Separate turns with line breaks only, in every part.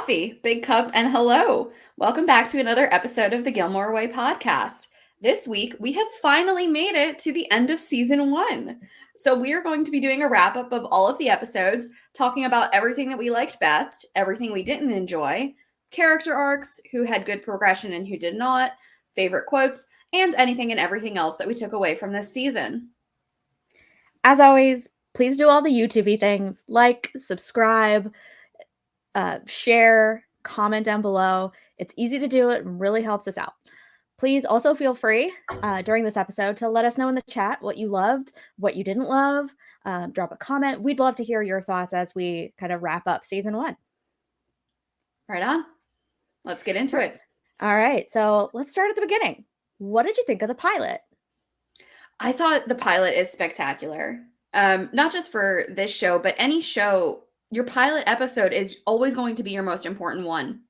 coffee, big cup, and hello. Welcome back to another episode of the Gilmore Way Podcast. This week, we have finally made it to the end of season 1. So we are going to be doing a wrap-up of all of the episodes, talking about everything that we liked best, everything we didn't enjoy, character arcs, who had good progression and who did not, favorite quotes, and anything and everything else that we took away from this season.
As always, please do all the YouTube-y things, like, subscribe, share, comment down below. It's easy to do. It really helps us out. Please also feel free during this episode to let us know in the chat what you loved, what you didn't love. Drop a comment. We'd love to hear your thoughts as we kind of wrap up season 1.
Right on. Let's get into it.
All right. So let's start at the beginning. What did you think of the pilot?
I thought the pilot is spectacular. Not just for this show, but any show. Your pilot episode is always going to be your most important one.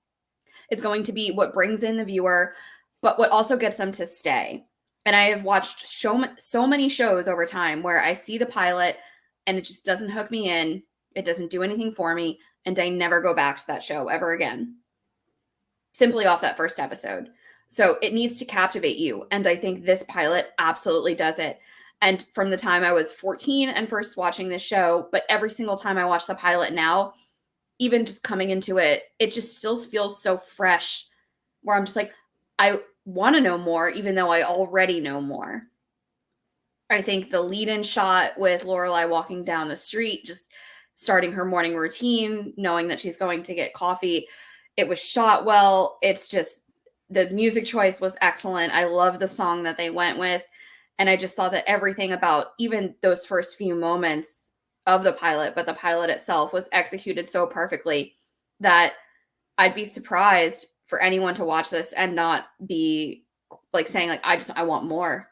It's going to be what brings in the viewer, but what also gets them to stay. And I have watched so many shows over time where I see the pilot and it just doesn't hook me in. It doesn't do anything for me. And I never go back to that show ever again. Simply off that first episode. So it needs to captivate you. And I think this pilot absolutely does it. And from the time I was 14 and first watching this show, but every single time I watch the pilot now, even just coming into it, it just still feels so fresh where I'm just like, I want to know more, even though I already know more. I think the lead-in shot with Lorelai walking down the street, just starting her morning routine, knowing that she's going to get coffee, it was shot well. It's just, the music choice was excellent. I love the song that they went with. And I just thought that everything about even those first few moments of the pilot, but the pilot itself was executed so perfectly that I'd be surprised for anyone to watch this and not be like saying like, I want more.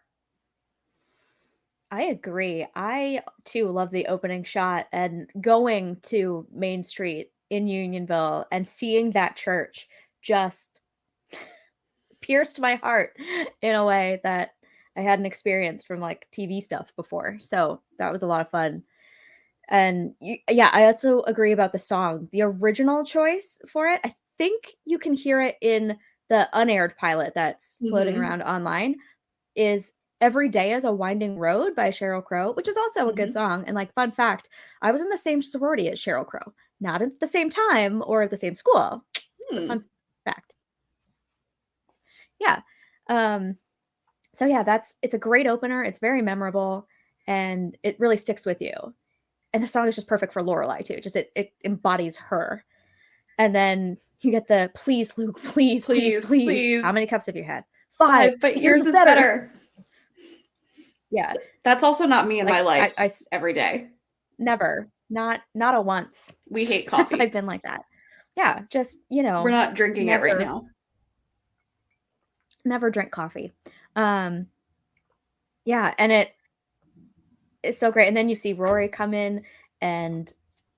I agree. I too love the opening shot and going to Main Street in Unionville and seeing that church just pierced my heart in a way that I hadn't experienced from like TV stuff before. So that was a lot of fun. And I also agree about the song. The original choice for it, I think you can hear it in the unaired pilot that's floating around online, is Every Day is a Winding Road by Sheryl Crow, which is also a good song. And like, fun fact, I was in the same sorority as Sheryl Crow, not at the same time or at the same school. Fun fact. Yeah. So yeah, it's a great opener. It's very memorable and it really sticks with you. And the song is just perfect for Lorelai too. Just it embodies her. And then you get the please, Luke, please. How many cups have you had? 5,
but yours is better.
Yeah.
That's also not me in my life every day.
Never. Not a once.
We hate coffee.
I've been like that. Yeah, just,
we're not drinking it right now.
Never drink coffee. Yeah, and it's so great. And then you see Rory come in and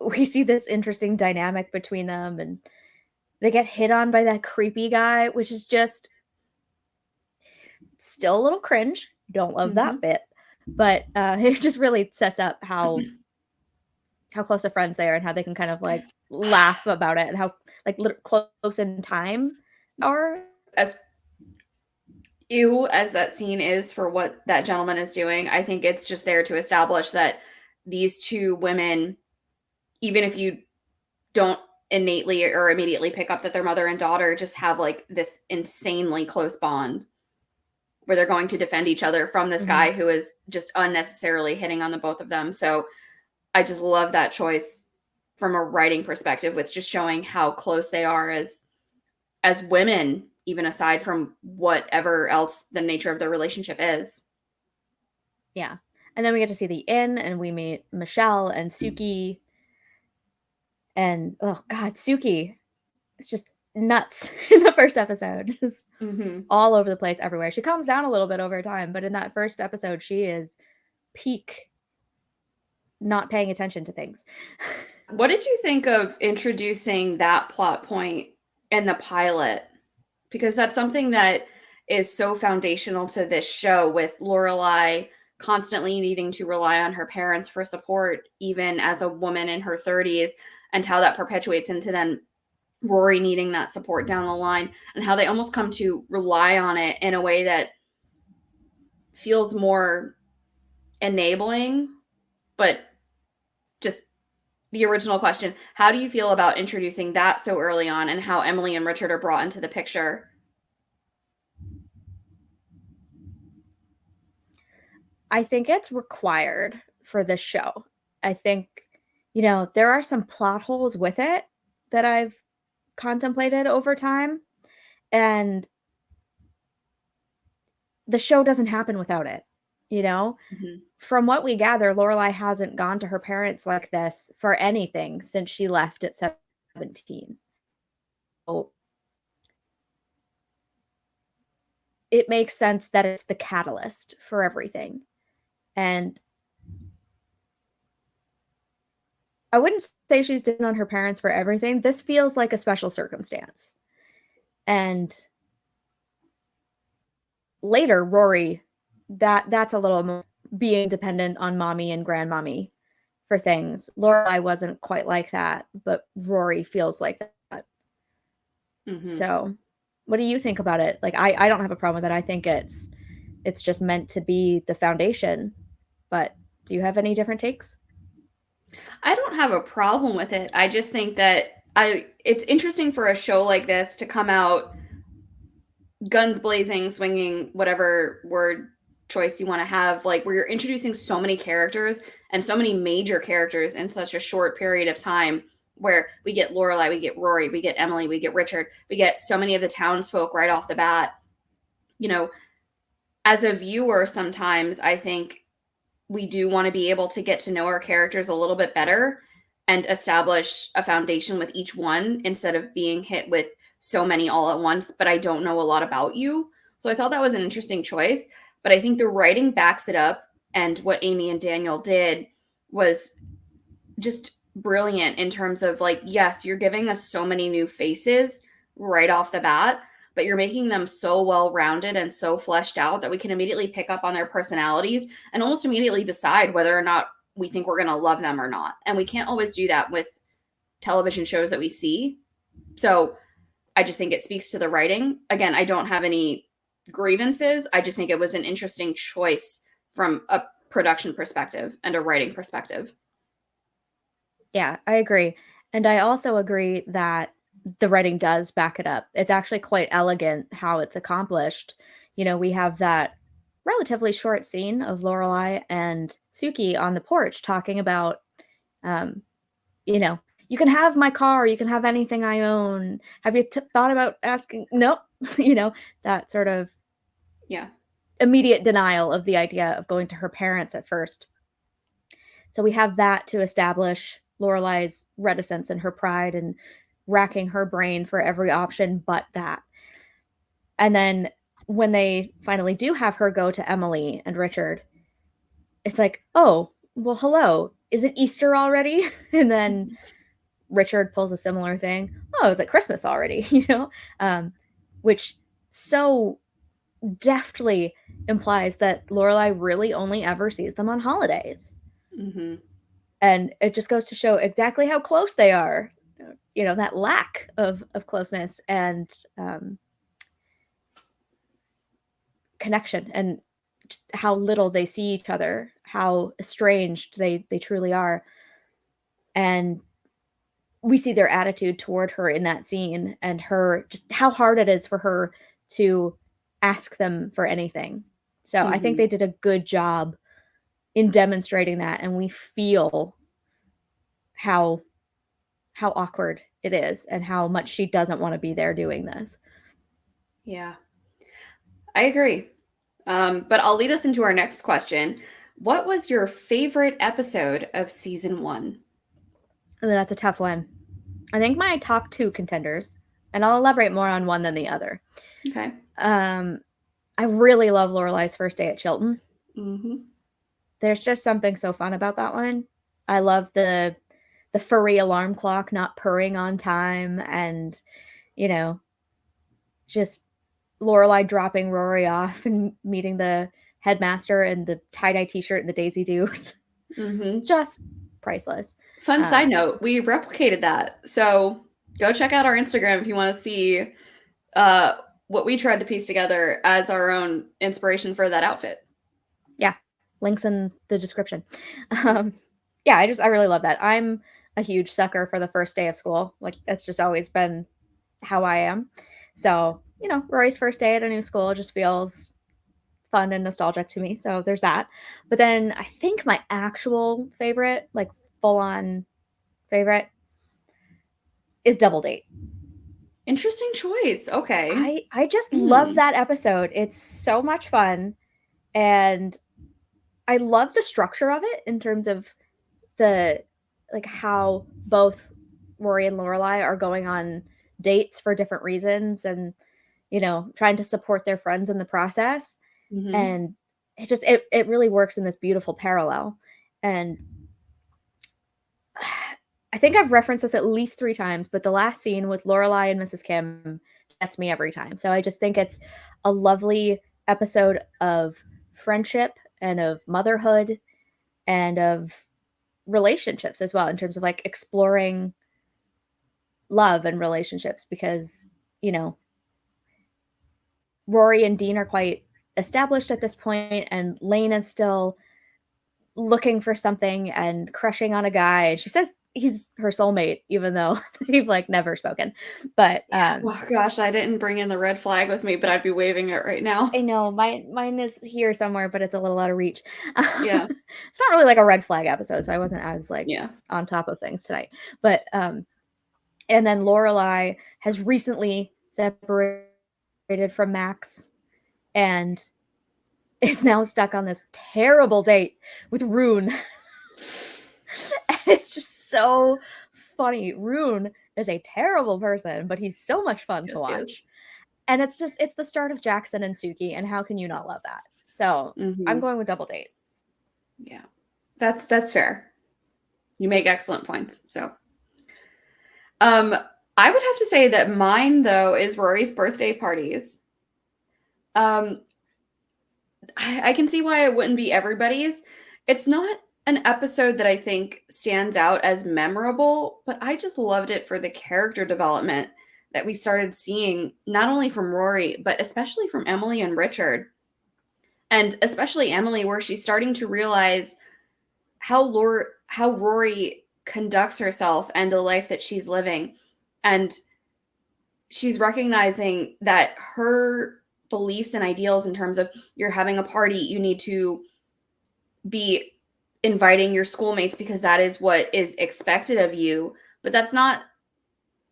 we see this interesting dynamic between them and they get hit on by that creepy guy, which is just still a little cringe. Don't love that bit. But it just really sets up how close of friends they are and how they can kind of like laugh about it and how like close in time are.
As ew as that scene is for what that gentleman is doing, I think it's just there to establish that these two women, even if you don't innately or immediately pick up that they're mother and daughter, just have like this insanely close bond where they're going to defend each other from this guy who is just unnecessarily hitting on the both of them. So I just love that choice from a writing perspective with just showing how close they are as women, even aside from whatever else the nature of their relationship is.
Yeah. And then we get to see the inn and we meet Michelle and Suki. And oh God, Suki is just nuts in the first episode. Just all over the place everywhere. She calms down a little bit over time, but in that first episode, she is peak not paying attention to things.
What did you think of introducing that plot point in the pilot? Because that's something that is so foundational to this show, with Lorelai constantly needing to rely on her parents for support, even as a woman in her 30s, and how that perpetuates into then Rory needing that support down the line, and how they almost come to rely on it in a way that feels more enabling, but just the original question, how do you feel about introducing that so early on and how Emily and Richard are brought into the picture?
I think it's required for this show. I think, there are some plot holes with it that I've contemplated over time, and the show doesn't happen without it, you know?
Mm-hmm.
From what we gather, Lorelai hasn't gone to her parents like this for anything since she left at 17. So it makes sense that it's the catalyst for everything. And I wouldn't say she's dependent on her parents for everything. This feels like a special circumstance. And later, Rory, that's a little more being dependent on mommy and grandmommy for things. Lorelai wasn't quite like that, but Rory feels like that.
Mm-hmm.
So, what do you think about it? Like, I don't have a problem with it. I think it's just meant to be the foundation. But do you have any different takes?
I don't have a problem with it. I just think that it's interesting for a show like this to come out guns blazing, swinging, whatever word choice you want to have, like where you're introducing so many characters and so many major characters in such a short period of time, where we get Lorelai, we get Rory, we get Emily, we get Richard, we get so many of the townsfolk right off the bat. You know, as a viewer, sometimes I think we do want to be able to get to know our characters a little bit better and establish a foundation with each one instead of being hit with so many all at once, but I don't know a lot about you. So I thought that was an interesting choice, but I think the writing backs it up, and what Amy and Daniel did was just brilliant in terms of, like, yes, you're giving us so many new faces right off the bat, but you're making them so well rounded and so fleshed out that we can immediately pick up on their personalities and almost immediately decide whether or not we think we're going to love them or not. And we can't always do that with television shows that we see. So I just think it speaks to the writing. Again, I don't have any grievances. I just think it was an interesting choice from a production perspective and a writing perspective.
Yeah, I agree. And I also agree that the writing does back it up. It's actually quite elegant how it's accomplished. We have that relatively short scene of Lorelai and Suki on the porch talking about, you can have my car, you can have anything I own. Have you thought about asking? Nope. That sort of immediate denial of the idea of going to her parents at first. So we have that to establish Lorelai's reticence and her pride and racking her brain for every option but that. And then when they finally do have her go to Emily and Richard, it's like, oh, well, hello. Is it Easter already? And then Richard pulls a similar thing. Oh, is it Christmas already? Which so deftly implies that Lorelai really only ever sees them on holidays.
Mm-hmm.
And it just goes to show exactly how close they are. That lack of closeness and connection, and just how little they see each other, how estranged they truly are. And we see their attitude toward her in that scene, and her just how hard it is for her to ask them for anything. So I think they did a good job in demonstrating that, and we feel how awkward it is and how much she doesn't want to be there doing this.
Yeah, I agree. But I'll lead us into our next question. What was your favorite episode of season 1?
Oh, that's a tough one. I think my top 2 contenders, and I'll elaborate more on one than the other.
Okay.
I really love Lorelai's first day at Chilton.
Mm-hmm.
There's just something so fun about that one. I love the furry alarm clock not purring on time, and just Lorelai dropping Rory off and meeting the headmaster and the tie-dye t-shirt and the Daisy Dukes.
Mm-hmm.
Just priceless.
Fun side note, we replicated that. So Go check out our Instagram if you want to see what we tried to piece together as our own inspiration for that outfit.
Yeah, links in the description. Um, yeah, I really love that. I'm a huge sucker for the first day of school. Like that's just always been how I am. So, Rory's first day at a new school just feels fun and nostalgic to me. So there's that. But then I think my actual favorite, like full on favorite, is Double Date.
Interesting choice. Okay.
I just love that episode. It's so much fun, and I love the structure of it in terms of the like how both Rory and Lorelai are going on dates for different reasons, and trying to support their friends in the process.
Mm-hmm.
And it really works in this beautiful parallel. And I think I've referenced this at least 3 times, but the last scene with Lorelai and Mrs. Kim gets me every time. So I just think it's a lovely episode of friendship and of motherhood and of relationships as well, in terms of like exploring love and relationships, because, Rory and Dean are quite established at this point, and Lane is still looking for something and crushing on a guy. And she says he's her soulmate, even though they've like never spoken. But
Oh gosh, I didn't bring in the red flag with me, but I'd be waving it right now.
I know mine is here somewhere, but it's a little out of reach.
Yeah.
It's not really like a red flag episode, so I wasn't as like
Yeah.
on top of things tonight. But and then Lorelai has recently separated from Max and is now stuck on this terrible date with Rune. And it's just so funny. Rune is a terrible person, but he's so much fun to watch. And it's the start of Jackson and Suki, and how can you not love that? So I'm going with Double Date.
Yeah, that's fair. You make excellent points. So, I would have to say that mine though is Rory's birthday parties. I can see why it wouldn't be everybody's. It's not an episode that I think stands out as memorable, but I just loved it for the character development that we started seeing, not only from Rory, but especially from Emily and Richard. And especially Emily, where she's starting to realize how Rory conducts herself and the life that she's living. And she's recognizing that her beliefs and ideals in terms of you're having a party, you need to be inviting your schoolmates because that is what is expected of you. But that's not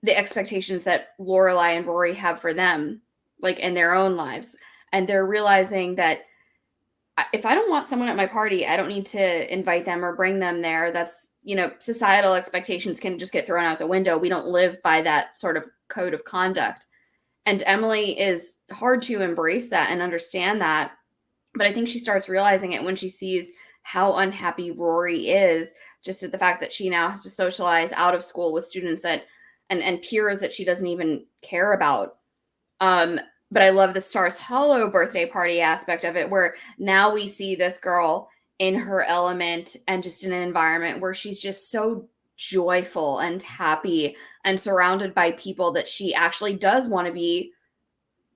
the expectations that Lorelai and Rory have for them, like in their own lives. And they're realizing that if I don't want someone at my party, I don't need to invite them or bring them there. That's, societal expectations can just get thrown out the window. We don't live by that sort of code of conduct. And Emily is hard to embrace that and understand that. But I think she starts realizing it when she sees how unhappy Rory is, just at the fact that she now has to socialize out of school with students that and peers that she doesn't even care about. But I love the Stars Hollow birthday party aspect of it, where now we see this girl in her element and just in an environment where she's just so joyful and happy and surrounded by people that she actually does want to be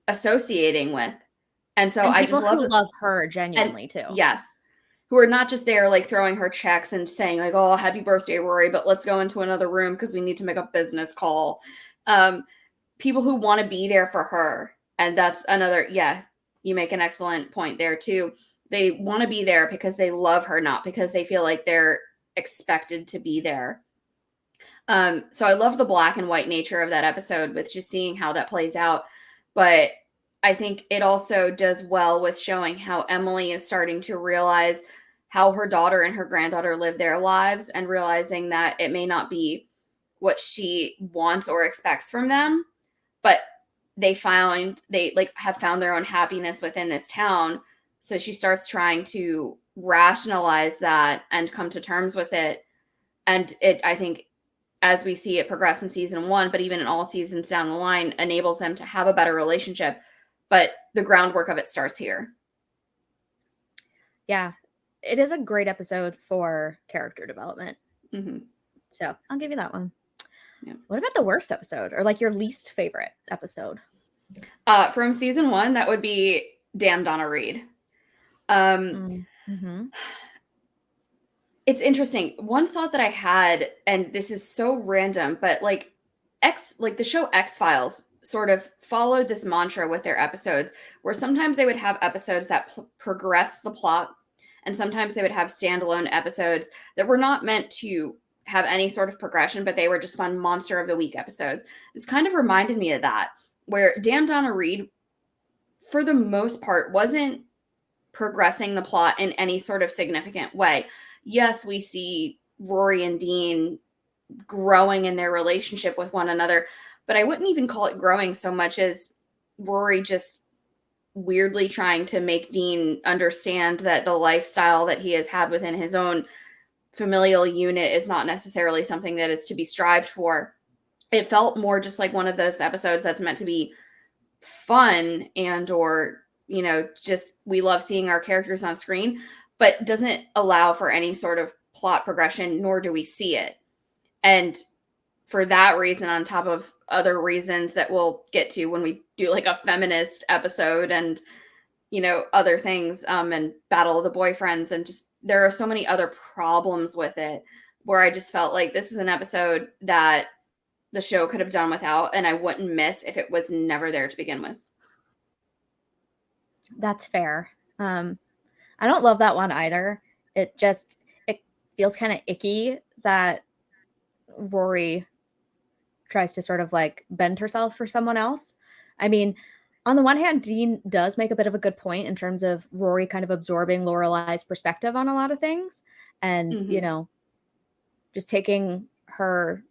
associating with. And so I just love
who love her genuinely too.
Yes. Who are not just there like throwing her checks and saying like, "Oh, happy birthday, Rory, but let's go into another room because we need to make a business call." People who want to be there for her. And that's another, you make an excellent point there too. They want to be there because they love her, not because they feel like they're expected to be there. So I love the black and white nature of that episode with just seeing how that plays out. But I think it also does well with showing how Emily is starting to realize how her daughter and her granddaughter live their lives, and realizing that it may not be what she wants or expects from them, but they have found their own happiness within this town. So she starts trying to rationalize that and come to terms with it. And I think, as we see it progress in season 1, but even in all seasons down the line, enables them to have a better relationship. But the groundwork of it starts here.
Yeah, it is a great episode for character development.
Mm-hmm.
So I'll give you that one.
Yeah.
What about the worst episode, or like your least favorite episode?
From season 1, that would be Damn Donna Reed.
Mm-hmm.
It's interesting. One thought that I had, and this is so random, but like the show X-Files sort of followed this mantra with their episodes, where sometimes they would have episodes that progressed the plot, and sometimes they would have standalone episodes that were not meant to have any sort of progression, but they were just fun monster of the week episodes. This kind of reminded me of that, where Damn Donna Reed, for the most part, wasn't progressing the plot in any sort of significant way. Yes, we see Rory and Dean growing in their relationship with one another, but I wouldn't even call it growing so much as Rory just weirdly trying to make Dean understand that the lifestyle that he has had within his own familial unit is not necessarily something that is to be strived for. It felt more just like one of those episodes that's meant to be fun and or just we love seeing our characters on screen, but doesn't allow for any sort of plot progression, nor do we see it. And for that reason, on top of other reasons that we'll get to when we do like a feminist episode and other things, and Battle of the Boyfriends, and just there are so many other problems with it, where I just felt like this is an episode that the show could have done without, and I wouldn't miss if it was never there to begin with.
That's fair. I don't love that one either. It feels kind of icky that Rory tries to sort of like bend herself for someone else. I mean, on the one hand, Dean does make a bit of a good point in terms of Rory kind of absorbing Lorelai's perspective on a lot of things, and
Mm-hmm.
just taking her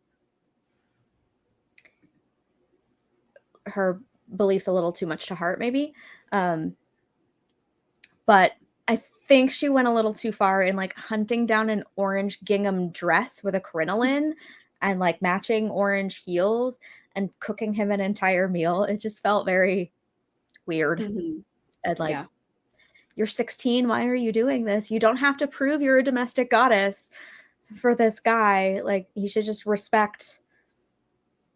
beliefs a little too much to heart, maybe. But I think she went a little too far in like hunting down an orange gingham dress with a crinoline and like matching orange heels and cooking him an entire meal. It just felt very weird.
Mm-hmm.
And like,
Yeah.
you're 16. Why are you doing this? You don't have to prove you're a domestic goddess for this guy. Like, he should just respect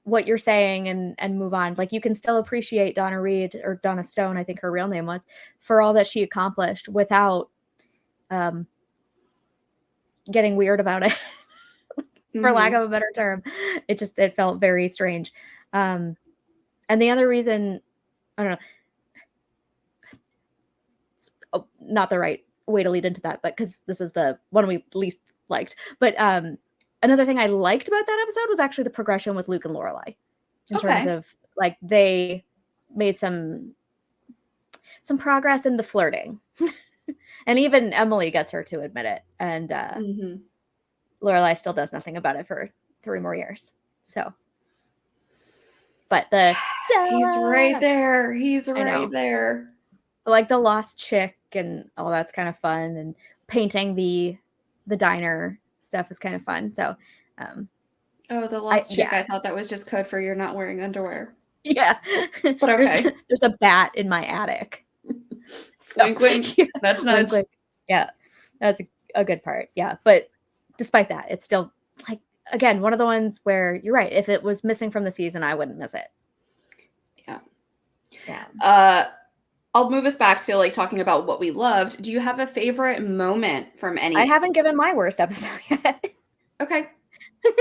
what you're saying and move on. Like, you can still appreciate Donna Reed, or Donna Stone, I think her real name was, for all that she accomplished without getting weird about it. For lack of a better term. It felt very strange. And the other reason, I don't know, not the right way to lead into that, but because this is the one we least liked. But another thing I liked about that episode was actually the progression with Luke and Lorelai, in terms of like they made some progress in the flirting. And even Emily gets her to admit it. And Lorelai still does nothing about it for 3 more years. So, but
he's right there. He's right there.
Like the lost chick and all that's kind of fun, and painting the diner stuff is kind of fun. So,
the lost chick. I thought that was just code for you're not wearing underwear.
Yeah,
but okay.
There's a bat in my attic.
So, wink, wink. Yeah, nudge, nudge.
Wink, wink. Yeah, that's a good part. Yeah, but despite that, it's still like, again, one of the ones where you're right. If it was missing from the season, I wouldn't miss it.
Yeah.
Yeah.
I'll move us back to like talking about what we loved. Do you have a favorite moment from any?
I haven't given my worst episode yet.
Okay.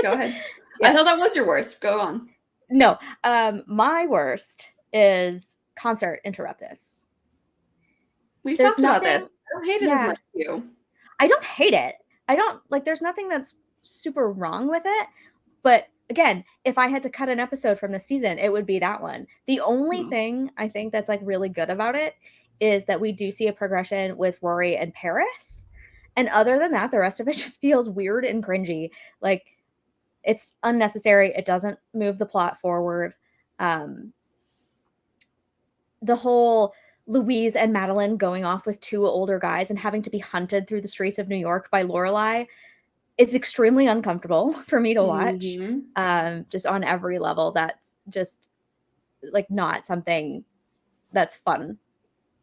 Go ahead. Yeah. I thought that was your worst. Go on.
No. My worst is Concert Interruptus.
We've talked about this. I don't hate it as much as you.
I don't hate it. I don't like, there's nothing that's super wrong with it. But again, if I had to cut an episode from the season, it would be that one. The only thing I think that's like really good about it is that we do see a progression with Rory and Paris. And other than that, the rest of it just feels weird and cringy. Like, it's unnecessary. It doesn't move the plot forward. The whole Louise and Madeline going off with 2 older guys and having to be hunted through the streets of New York by Lorelai is extremely uncomfortable for me to watch. Just on every level. That's just like not something that's fun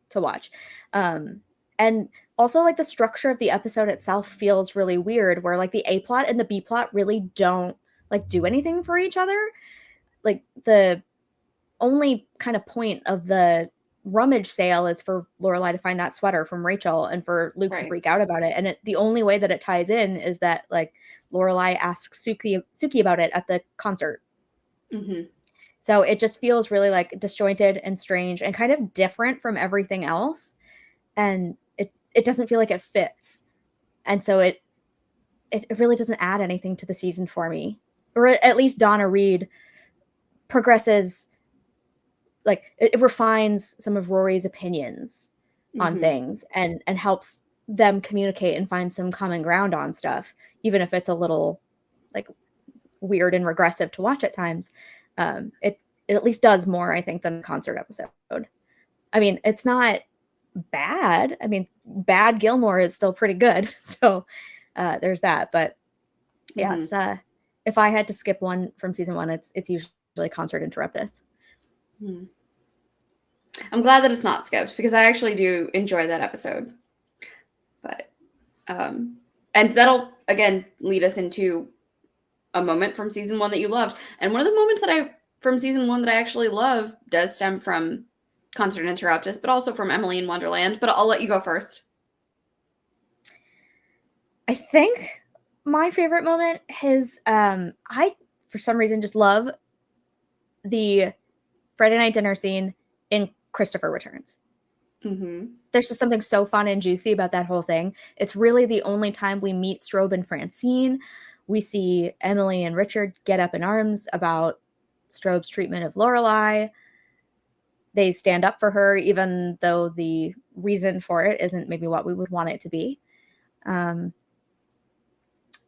to watch. And also, like, the structure of the episode itself feels really weird, where like the A plot and the B plot really don't like do anything for each other. Like the only kind of point of the rummage sale is for Lorelai to find that sweater from Rachel and for Luke to
Right.
freak out about it. And the only way that it ties in is that like Lorelai asks Suki about it at the concert.
Mm-hmm.
So it just feels really like disjointed and strange and kind of different from everything else. And it doesn't feel like it fits. And so it really doesn't add anything to the season for me. Or at least Donna Reed progresses, like it refines some of Rory's opinions on
Mm-hmm.
things and helps them communicate and find some common ground on stuff, even if it's a little like weird and regressive to watch at times. It at least does more, I think, than the concert episode. I mean, it's not bad. I mean, bad Gilmore is still pretty good. So there's that. But yeah,
Mm-hmm.
it's if I had to skip one from season one, it's usually Concert Interruptus.
Mm-hmm. I'm glad that it's not skipped because I actually do enjoy that episode. But and that'll again lead us into a moment from season one that you loved. And one of the moments from season one that I actually love does stem from Concert Interruptus, but also from Emily in Wonderland. But I'll let you go first.
I think my favorite moment is I for some reason just love the Friday night dinner scene in Christopher Returns.
Mm-hmm.
There's just something so fun and juicy about that whole thing. It's really the only time we meet Strobe and Francine. We see Emily and Richard get up in arms about Strobe's treatment of Lorelai. They stand up for her, even though the reason for it isn't maybe what we would want it to be. And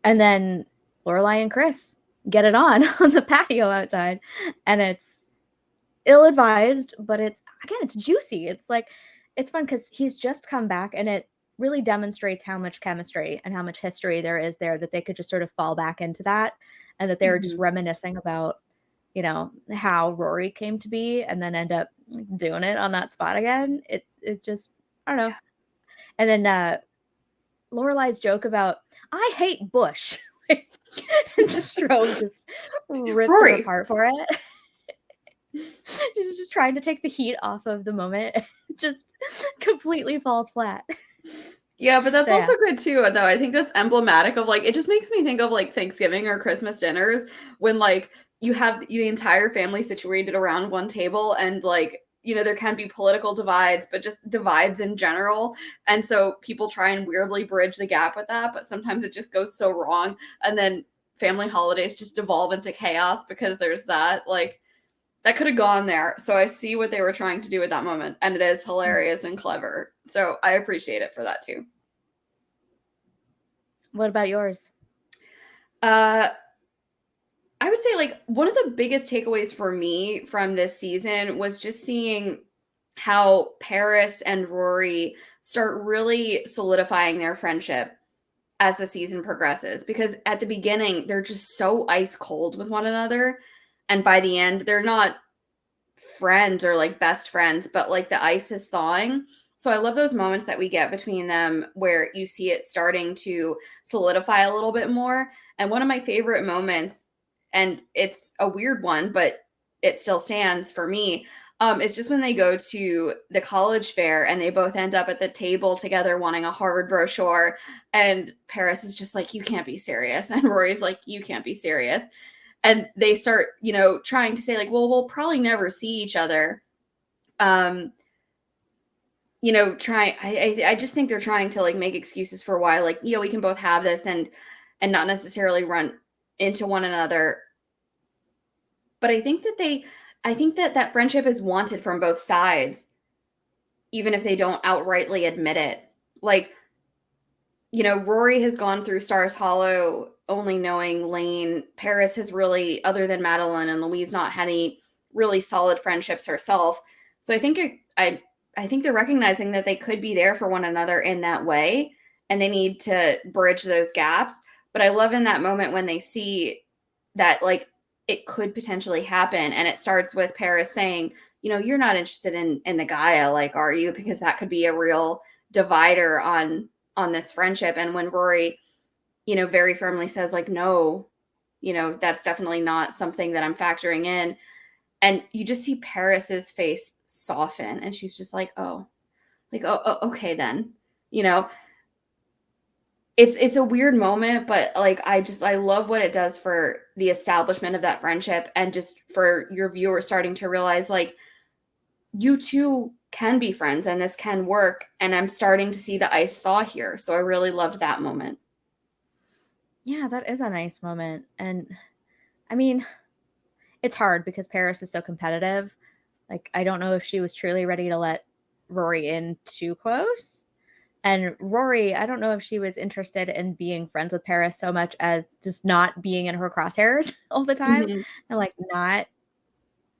then Lorelai and Chris get it on the patio outside, and it's ill-advised, but it's juicy. It's like it's fun because he's just come back, and it really demonstrates how much chemistry and how much history there is there, that they could just sort of fall back into that, and that they're just
Mm-hmm.
reminiscing about, you know, how Rory came to be and then end up doing it on that spot again. It just, I don't know. And then Lorelai's joke about I hate Bush. And Strobe just rips her
Rory.
apart for it. She's just trying to take the heat off of the moment. Just completely falls flat.
Yeah, but that's
So,
also
yeah.
good too, though. I think that's emblematic of like, it just makes me think of like Thanksgiving or Christmas dinners when like you have the entire family situated around one table and like, you know, there can be political divides, but just divides in general. And so people try and weirdly bridge the gap with that, but sometimes it just goes so wrong. And then family holidays just devolve into chaos because there's that. Like, that could have gone there. So I see what they were trying to do at that moment, and it is hilarious and clever. So I appreciate it for that too.
What about yours?
I would say like one of the biggest takeaways for me from this season was just seeing how Paris and Rory start really solidifying their friendship as the season progresses, because at the beginning they're just so ice cold with one another, and by the end they're not friends or like best friends, but like the ice is thawing. So I love those moments that we get between them where you see it starting to solidify a little bit more. And one of my favorite moments, and it's a weird one, but it still stands for me, is just when they go to the college fair and they both end up at the table together wanting a Harvard brochure. And Paris is just like, you can't be serious. And Rory's like, you can't be serious. And they start, you know, trying to say like, well, we'll probably never see each other. You know, I just think they're trying to like make excuses for why, like, you know, we can both have this and not necessarily run into one another. But I think that that friendship is wanted from both sides, even if they don't outrightly admit it. Like, you know, Rory has gone through Stars Hollow only knowing Lane. Paris has really, other than Madeline and Louise, not had any really solid friendships herself. So I think I think they're recognizing that they could be there for one another in that way, and they need to bridge those gaps. But I love in that moment when they see that like it could potentially happen, and it starts with Paris saying, you know, you're not interested in the Gaia, like, are you? Because that could be a real divider on this friendship. And when Rory, you know, very firmly says like, no, that's definitely not something that I'm factoring in. And you just see Paris's face soften, and she's just like, oh, okay then. You know, it's a weird moment, but like I love what it does for the establishment of that friendship, and just for your viewer starting to realize like you two can be friends and this can work, and I'm starting to see the ice thaw here. So I really loved that moment.
Yeah, that is a nice moment. And I mean, it's hard because Paris is so competitive. Like, I don't know if she was truly ready to let Rory in too close. And Rory, I don't know if she was interested in being friends with Paris so much as just not being in her crosshairs all the time
Mhm.
and like not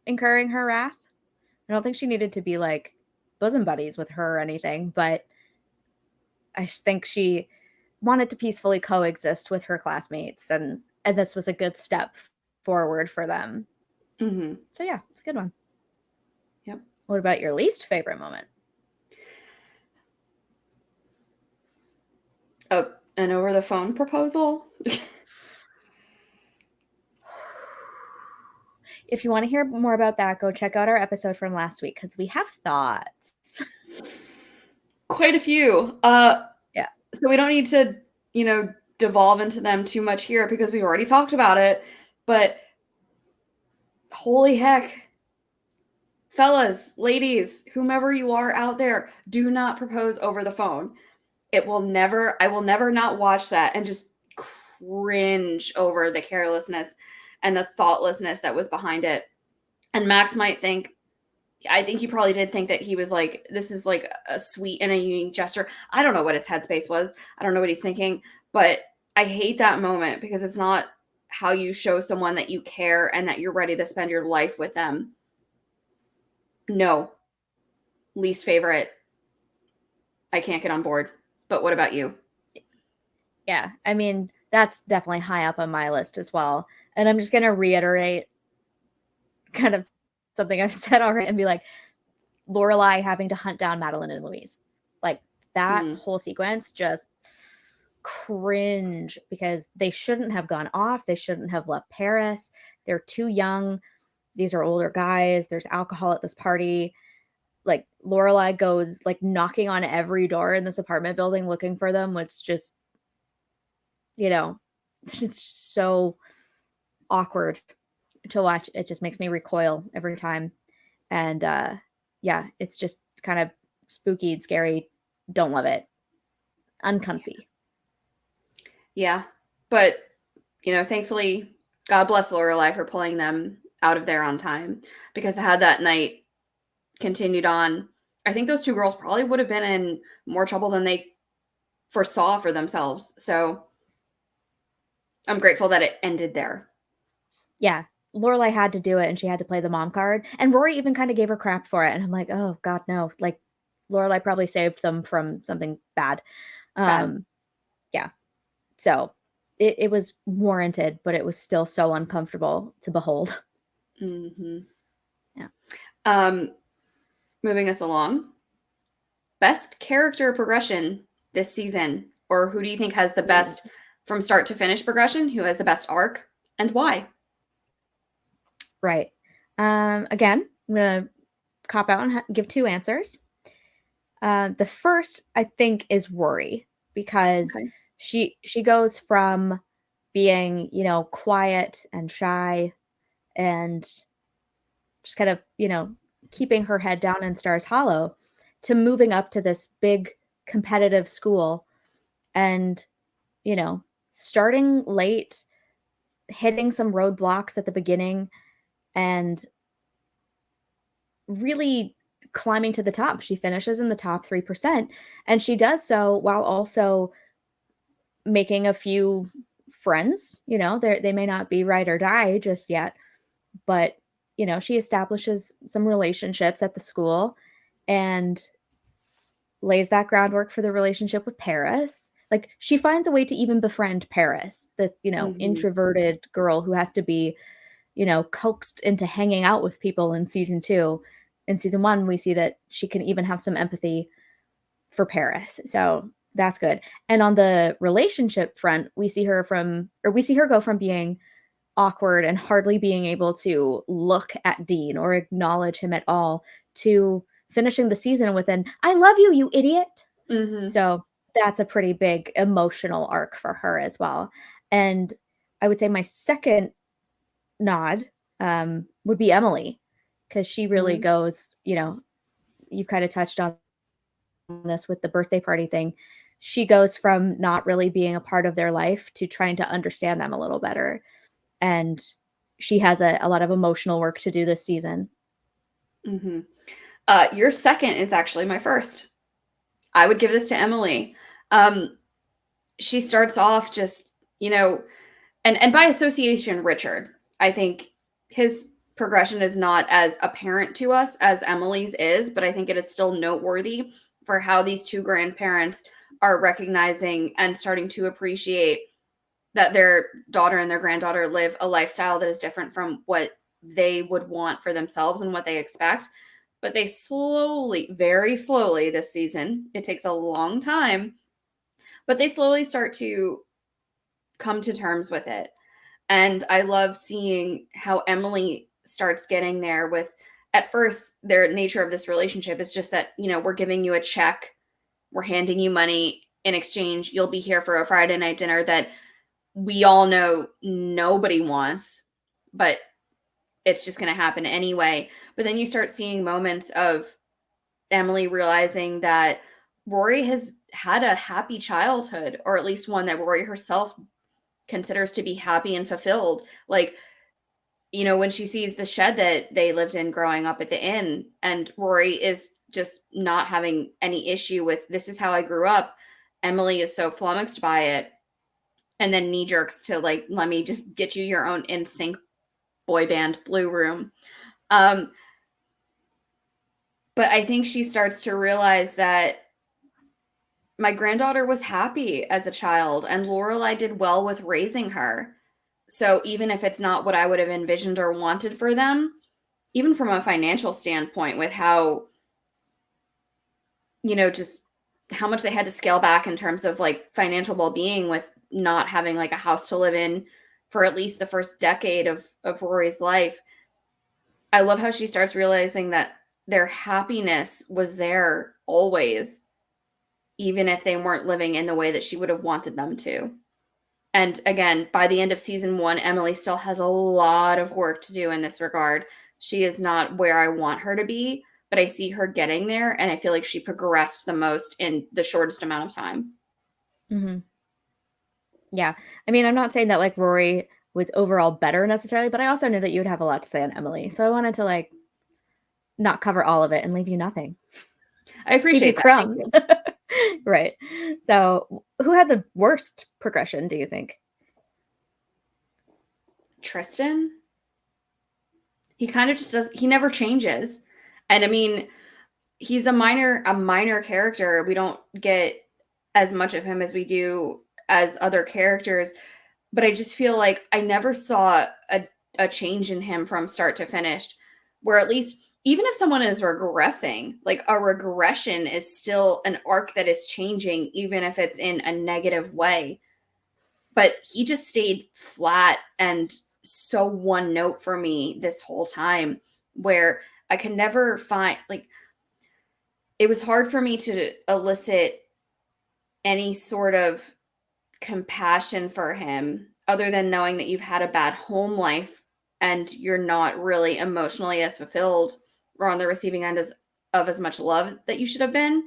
incurring her wrath. I don't think she needed to be like bosom buddies with her or anything, but I just think she wanted to peacefully coexist with her classmates, and this was a good step forward for them.
Mhm.
So yeah, it's a good one.
Yep.
What about your least favorite moment?
Oh, an over the phone proposal?
If you want to hear more about that, go check out our episode from last week because we have thoughts.
Quite a few.
Yeah.
So we don't need to, devolve into them too much here because we've already talked about it. But holy heck, fellas, ladies, whomever you are out there, do not propose over the phone. I will never not watch that and just cringe over the carelessness and the thoughtlessness that was behind it. And Max might think, I think he probably did think that he was like, this is like a sweet and a unique gesture. I don't know what his headspace was. I don't know what he's thinking, but I hate that moment because it's not how you show someone that you care and that you're ready to spend your life with them. No, least favorite. I can't get on board. But what about you?
Yeah. I mean, that's definitely high up on my list as well. And I'm just going to reiterate kind of something I've said already and be like, Lorelai having to hunt down Madeline and Louise. Like that
Mm,
whole sequence just cringe because they shouldn't have gone off. They shouldn't have left Paris. They're too young. These are older guys. There's alcohol at this party. Like Lorelai goes like knocking on every door in this apartment building looking for them, which just, you know, it's so awkward to watch. It just makes me recoil every time. And yeah, it's just kind of spooky and scary. Don't love it. Uncomfy.
yeah. But, thankfully, God bless Lorelai for pulling them out of there on time, because had that night continued on, I think those two girls probably would have been in more trouble than they foresaw for themselves. So I'm grateful that it ended there.
Yeah. Lorelai had to do it and she had to play the mom card. And Rory even kind of gave her crap for it. And I'm like, oh God, no. Like Lorelai probably saved them from something bad.
Bad.
Yeah. So it was warranted, but it was still so uncomfortable to behold.
Mm-hmm.
Yeah.
Moving us along. Best character progression this season, or who do you think has the best from start to finish progression? Who has the best arc and why?
Right. Again, I'm going to cop out and give two answers. The first, I think, is Rory because
Okay.
she goes from being, quiet and shy and just kind of, keeping her head down in Stars Hollow to moving up to this big competitive school and, you know, starting late, hitting some roadblocks at the beginning and really climbing to the top. She finishes in the top 3%, and she does so while also making a few friends. They may not be ride or die just yet, but she establishes some relationships at the school and lays that groundwork for the relationship with Paris. Like she finds a way to even befriend Paris, this,
Mm-hmm.
introverted girl who has to be, coaxed into hanging out with people in season 2. In season 1, we see that she can even have some empathy for Paris. So that's good. And on the relationship front, we see her go from being awkward and hardly being able to look at Dean or acknowledge him at all, to finishing the season with an "I love you, you idiot."
Mhm.
So that's a pretty big emotional arc for her as well. And I would say my second nod would be Emily, because she really
Mhm.
goes, you kind of touched on this with the birthday party thing. She goes from not really being a part of their life to trying to understand them a little better. And she has a lot of emotional work to do this season.
Mhm. Your second is actually my first. I would give this to Emily. Um, she starts off just, and by association, Richard. I think his progression is not as apparent to us as Emily's is, but I think it is still noteworthy for how these two grandparents are recognizing and starting to appreciate that their daughter and their granddaughter live a lifestyle that is different from what they would want for themselves and what they expect. But they slowly, very slowly this season, it takes a long time, but they slowly start to come to terms with it. And I love seeing how Emily starts getting there with, at first, their nature of this relationship is just that, we're giving you a check, we're handing you money in exchange. You'll be here for a Friday night dinner that we all know nobody wants, but it's just going to happen anyway. But then you start seeing moments of Emily realizing that Rory has had a happy childhood, or at least one that Rory herself considers to be happy and fulfilled. Like, when she sees the shed that they lived in growing up at the inn, and Rory is just not having any issue with, this is how I grew up. Emily is so flummoxed by it, and then knee jerks to, like, let me just get you your own in sync boy band Blue Room. Um, but I think she starts to realize that my granddaughter was happy as a child, and Lorelai did well with raising her. So even if it's not what I would have envisioned or wanted for them, even from a financial standpoint, with how, just how much they had to scale back in terms of like financial well-being, with not having like a house to live in for at least the first decade of Rory's life. I love how she starts realizing that their happiness was there always, even if they weren't living in the way that she would have wanted them to. And again, by the end of season 1, Emily still has a lot of work to do in this regard. She is not where I want her to be, but I see her getting there, and I feel like she progressed the most in the shortest amount of time.
Hmm. Yeah. I mean, I'm not saying that like Rory was overall better necessarily, but I also knew that you would have a lot to say on Emily. So I wanted to like not cover all of it and leave you nothing.
I
Leave you
appreciate that. Thank
crumbs.
you.
Right. So who had the worst progression, do you think?
Tristan, he kind of just does, he never changes. And I mean, he's a minor character. We don't get as much of him as we do as other characters, but I just feel like I never saw a change in him from start to finish, where at least, even if someone is regressing, like, a regression is still an arc that is changing, even if it's in a negative way. But he just stayed flat and so one note for me this whole time, where I could never find, like, it was hard for me to elicit any sort of compassion for him, other than knowing that you've had a bad home life and you're not really emotionally as fulfilled or on the receiving end of as much love that you should have been.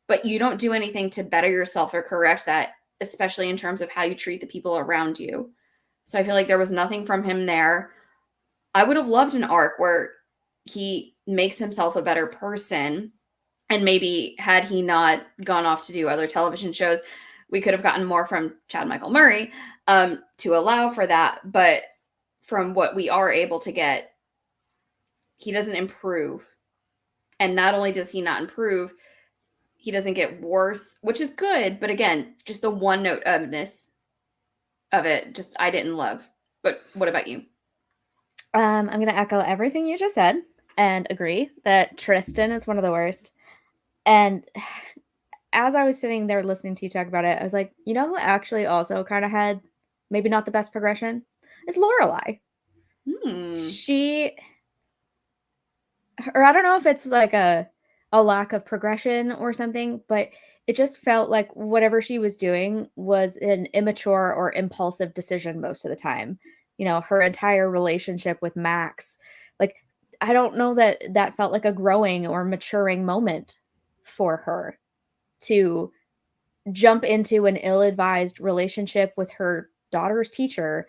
But you don't do anything to better yourself or correct that, especially in terms of how you treat the people around you. So I feel like there was nothing from him there. I would have loved an arc where he makes himself a better person, and maybe had he not gone off to do other television shows, we could have gotten more from Chad Michael Murray, to allow for that. But from what we are able to get, he doesn't improve. And not only does he not improve, he doesn't get worse, which is good. But again, just the one note ofness of it, just I didn't love. But what about you?
I'm going to echo everything you just said and agree that Tristan is one of the worst. And as I was sitting there listening to you talk about it, I was like, you know who actually also kind of had maybe not the best progression? is Lorelai.
Hmm.
Or I don't know if it's like a lack of progression or something, but it just felt like whatever she was doing was an immature or impulsive decision most of the time. Her entire relationship with Max, like I don't know that that felt like a growing or maturing moment for her to jump into an ill-advised relationship with her daughter's teacher,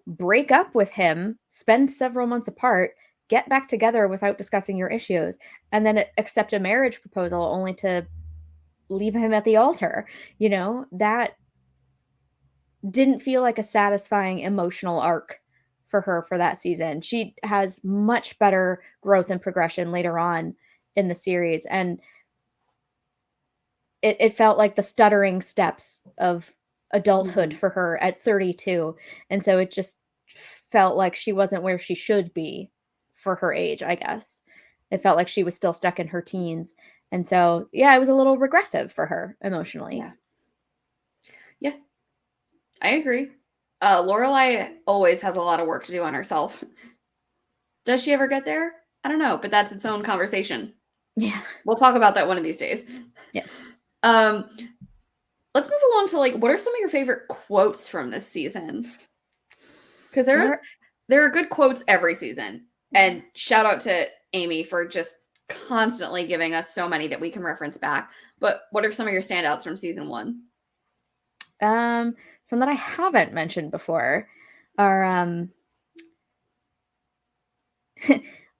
break up with him, spend several months apart, get back together without discussing your issues, and then accept a marriage proposal only to leave him at the altar. That didn't feel like a satisfying emotional arc for her for that season. She has much better growth and progression later on in the series. And it felt like the stuttering steps of adulthood
Mhm.
for her at 32. And so it just felt like she wasn't where she should be for her age, I guess. It felt like she was still stuck in her teens. And so, yeah, it was a little regressive for her emotionally.
Yeah. Yeah, I agree. Lorelai always has a lot of work to do on herself. Does she ever get there? I don't know, but that's its own conversation.
Yeah.
We'll talk about that one of these days.
Yes.
Um, let's move along to like, what are some of your favorite quotes from this season? Because there are good quotes every season, and shout out to Amy for just constantly giving us so many that we can reference back. But what are some of your standouts from season 1?
Some that I haven't mentioned before are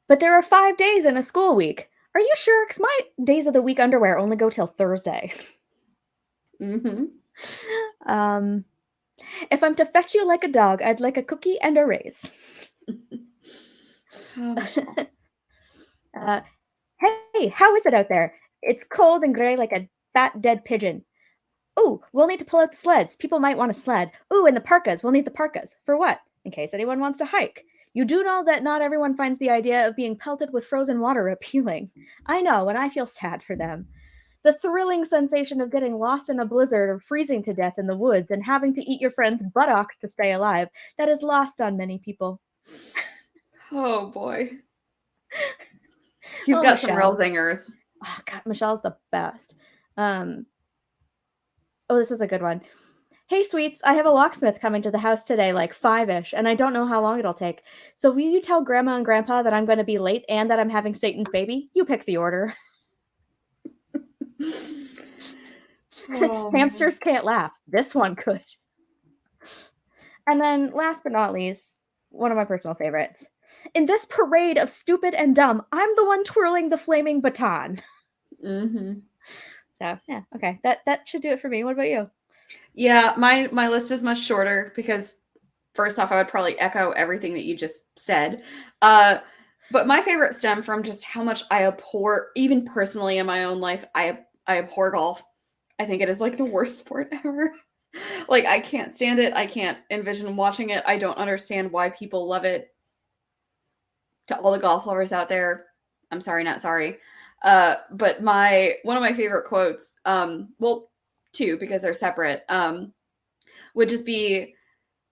but there are 5 days in a school week. Are you sure? Because my days of the week underwear only go till Thursday.
Mm-hmm.
Um, if I'm to fetch you like a dog, I'd like a cookie and a raise.
Oh, Michelle.
uh, hey, how is it out there? It's cold and gray like a fat dead pigeon. Ooh, we'll need to pull out the sleds. People might want a sled. Ooh, and the parkas. We'll need the parkas. For what? In case anyone wants to hike. You do know that not everyone finds the idea of being pelted with frozen water appealing. I know, and I feel sad for them. The thrilling sensation of getting lost in a blizzard or freezing to death in the woods and having to eat your friend's buttocks to stay alive, that is lost on many people.
Oh boy. He's
Oh,
got some real
Michelle.
zingers.
Oh, God, Michelle's the best. Oh, this is a good one. Hey, sweets, I have a locksmith coming to the house today, like 5-ish, and I don't know how long it'll take. So will you tell Grandma and Grandpa that I'm going to be late and that I'm having Satan's baby? You pick the order.
Oh,
Hamsters can't laugh. This one could. And then, last but not least, one of my personal favorites. In this parade of stupid and dumb, I'm the one twirling the flaming baton.
Mm-hmm.
So, yeah, okay. That should do it for me. What about you?
Yeah, my list is much shorter because first off, I would probably echo everything that you just said. But my favorite stem from just how much I abhor, even personally in my own life, I abhor golf. I think it is like the worst sport ever. Like I can't stand it. I can't envision watching it. I don't understand why people love it. To all the golf lovers out there, I'm sorry, not sorry. But my one of my favorite quotes, well, two because they're separate, would just be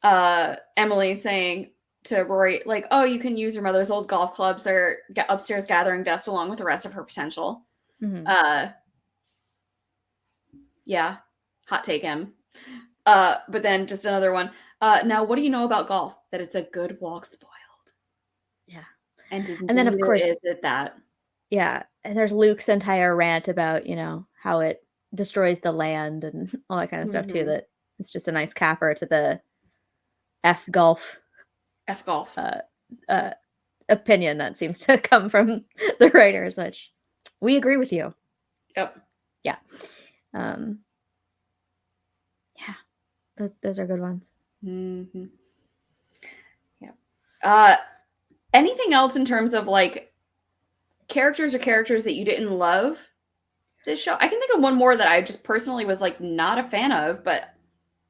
Emily saying to Rory, like, "Oh, you can use your mother's old golf clubs. They're upstairs gathering dust along with the rest of her potential."
Mm-hmm.
Yeah, hot take him. But then just another one. Now, what do you know about golf? That it's a good walk spoiled.
Yeah.
And
And then, of
neither
course,
is it that.
yeah, and there's Luke's entire rant about, how it destroys the land and all that kind of stuff too,
Mm-hmm.
that it's just a nice capper to the F golf
F golf.
uh, opinion that seems to come from the writers, which we agree with you.
Yep.
Yeah. Um, yeah, those are good ones.
Mm-hmm. Yeah. Anything else in terms of like characters that you didn't love this show? I can think of one more that I just personally was like not a fan of, but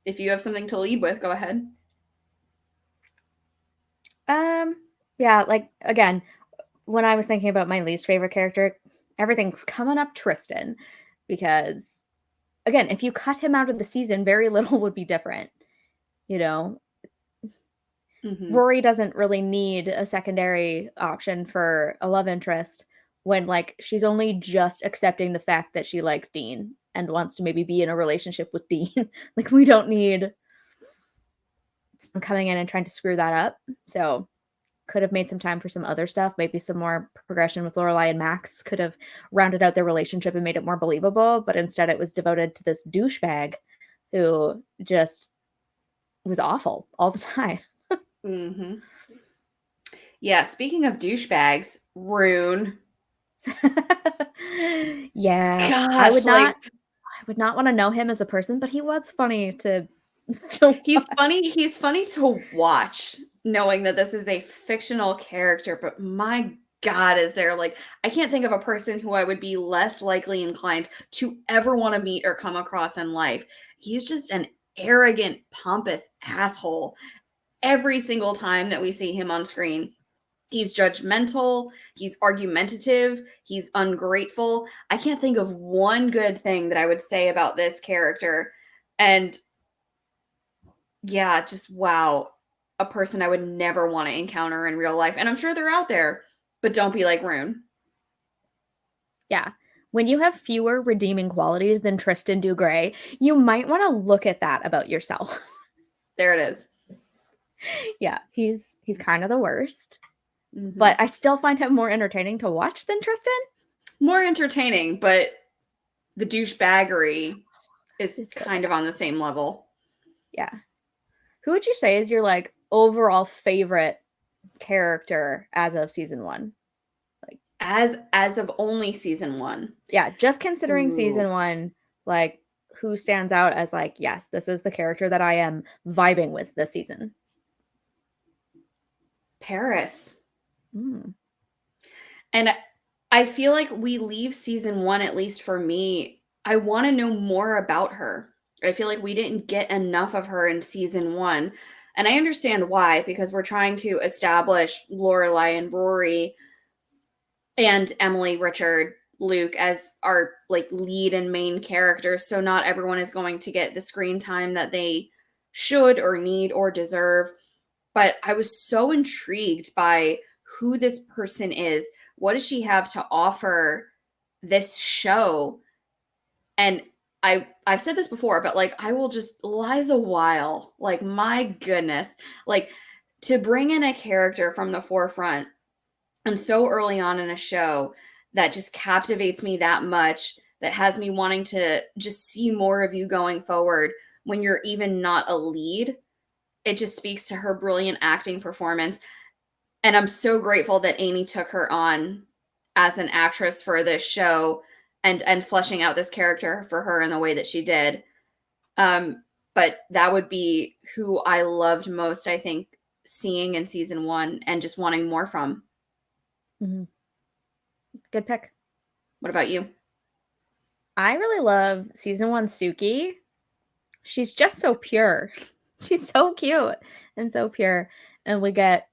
if you have something to lead with, go ahead.
Yeah, like again, when I was thinking about my least favorite character, everything's coming up Tristan because again, if you cut him out of the season, very little would be different. You know, Rory doesn't really need a secondary option for a love interest when, like, she's only just accepting the fact that she likes Dean and wants to maybe be in a relationship with Dean. Like, we don't need someone coming in and trying to screw that up. So could have made some time for some other stuff. Maybe some more progression with Lorelai and Max could have rounded out their relationship and made it more believable. But instead, it was devoted to this douchebag who just was awful all the time.
Yeah, speaking of douchebags, Rune.
Yeah.
Gosh,
I would not want to know him as a person, but he was funny to
he's
watch.
he's funny to watch, knowing that this is a fictional character, but my God, is there, like, I can't think of a person who I would be less likely inclined to ever want to meet or come across in life. He's just an arrogant, pompous asshole every single time that we see him on screen. He's judgmental, he's argumentative, he's ungrateful. I can't think of one good thing that I would say about this character. And yeah, just wow. A person I would never want to encounter in real life. And I'm sure they're out there, but don't be like Rune.
Yeah. When you have fewer redeeming qualities than Tristan Dugray, you might want to look at that about yourself.
There it is.
Yeah, he's kind of the worst. But I still find him more entertaining to watch than Tristan.
More entertaining, but the douchebaggery is
It's so
kind of on the same level.
Yeah. Who would you say is your, like, overall favorite character as of season 1? Like,
as of only season 1.
Yeah, just considering season 1, like, who stands out as, like, yes, this is the character that I am vibing with this season?
Paris. And I feel like we leave season 1, at least for me, I want to know more about her. I feel like we didn't get enough of her in season 1. And I understand why, because we're trying to establish Lorelai and Rory and Emily, Richard, Luke as our, like, lead and main characters. So not everyone is going to get the screen time that they should or need or deserve. But I was so intrigued by who this person is. What does she have to offer this show? And I've said this before, but, like, I will just, Liza Weil, like, my goodness, like, to bring in a character from the forefront and so early on in a show that just captivates me that much, that has me wanting to just see more of you going forward when you're even not a lead. It just speaks to her brilliant acting performance. And I'm so grateful that Amy took her on as an actress for this show and fleshing out this character for her in the way that she did. But that would be who I loved most, I think, seeing in season 1 and just wanting more from.
Good pick.
What about you?
I really love season 1 Suki. She's just so pure. She's so cute and so pure. And we get,